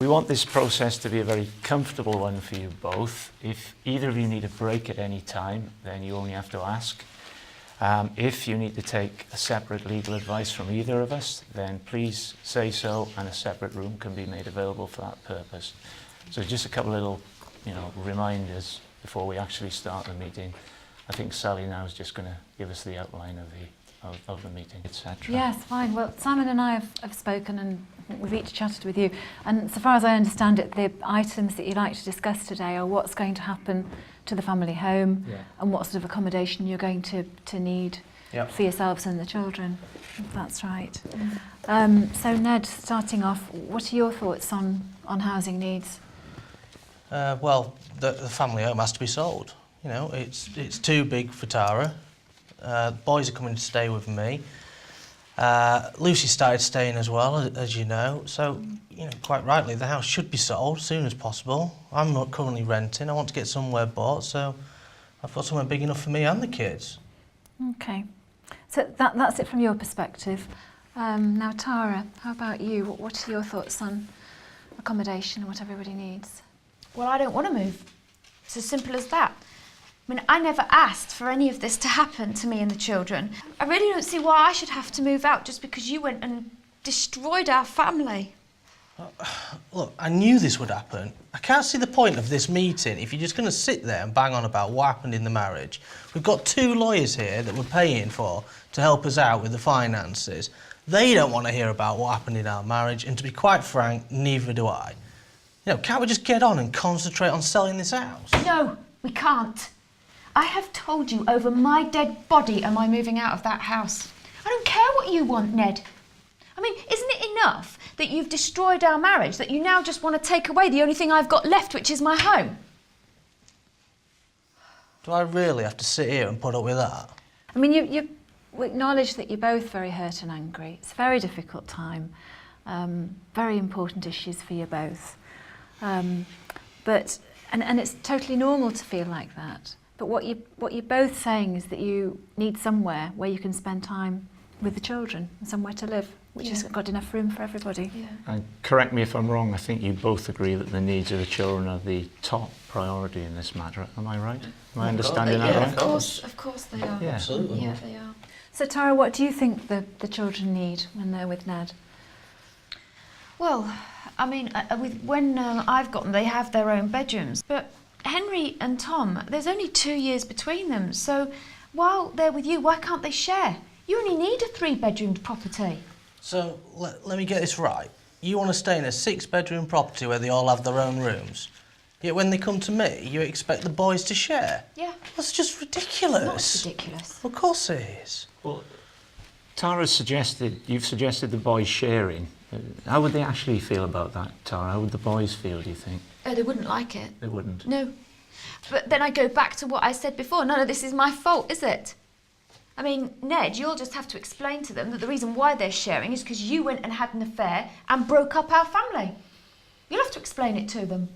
We want this process to be a very comfortable one for you both. If either of you need a break at any time, then you only have to ask. If you need to take a separate legal advice from either of us, then please say so, and a separate room can be made available for that purpose. So just a couple of little, reminders before we actually start the meeting. I think Sally now is just going to give us the outline of the meeting, etc. Yes, fine. Well, Simon and I have spoken, and we've each chatted with you. And so far as I understand it, the items that you'd like to discuss today are what's going to happen to the family home, and what sort of accommodation you're going to need for yourselves and the children, if that's right. So Ned, starting off, what are your thoughts on housing needs? Well, the family home has to be sold. It's too big for Tara. The boys are coming to stay with me. Lucy started staying as well, as you know. So, quite rightly, the house should be sold as soon as possible. I'm not currently renting. I want to get somewhere bought, so I've got somewhere big enough for me and the kids. Okay. So that's it from your perspective. Now, Tara, how about you? What are your thoughts on accommodation and what everybody needs? Well, I don't want to move. It's as simple as that. I mean, I never asked for any of this to happen to me and the children. I really don't see why I should have to move out just because you went and destroyed our family. Look, I knew this would happen. I can't see the point of this meeting if you're just going to sit there and bang on about what happened in the marriage. We've got 2 lawyers here that we're paying for to help us out with the finances. They don't want to hear about what happened in our marriage, and to be quite frank, neither do I. Can't we just get on and concentrate on selling this house? No, we can't. I have told you over my dead body am I moving out of that house. I don't care what you want, Ned. I mean, isn't it enough that you've destroyed our marriage, that you now just want to take away the only thing I've got left, which is my home? Do I really have to sit here and put up with that? I mean, you acknowledge that you're both very hurt and angry. It's a very difficult time. Very important issues for you both. But it's totally normal to feel like that. But what you're both saying is that you need somewhere where you can spend time with the children and somewhere to live, which has got enough room for everybody. Yeah. And correct me if I'm wrong, I think you both agree that the needs of the children are the top priority in this matter. Am I right? Am I understanding that right? Of course they are. Yeah. Absolutely. Yeah, they are. So Tara, what do you think the children need when they're with Ned? Well, I mean, when I've got them, they have their own bedrooms. But Henry and Tom, there's only 2 years between them. So while they're with you, why can't they share? You only need a 3-bedroomed property. So, let me get this right. You want to stay in a 6-bedroom property where they all have their own rooms, yet when they come to me, you expect the boys to share? Yeah. That's just ridiculous. Not ridiculous. Of course it is. Well, you've suggested the boys sharing. How would they actually feel about that, Tara? How would the boys feel, do you think? Oh, they wouldn't like it. They wouldn't? No. But then I go back to what I said before. None of this is my fault, is it? I mean, Ned, you'll just have to explain to them that the reason why they're sharing is because you went and had an affair and broke up our family. You'll have to explain it to them.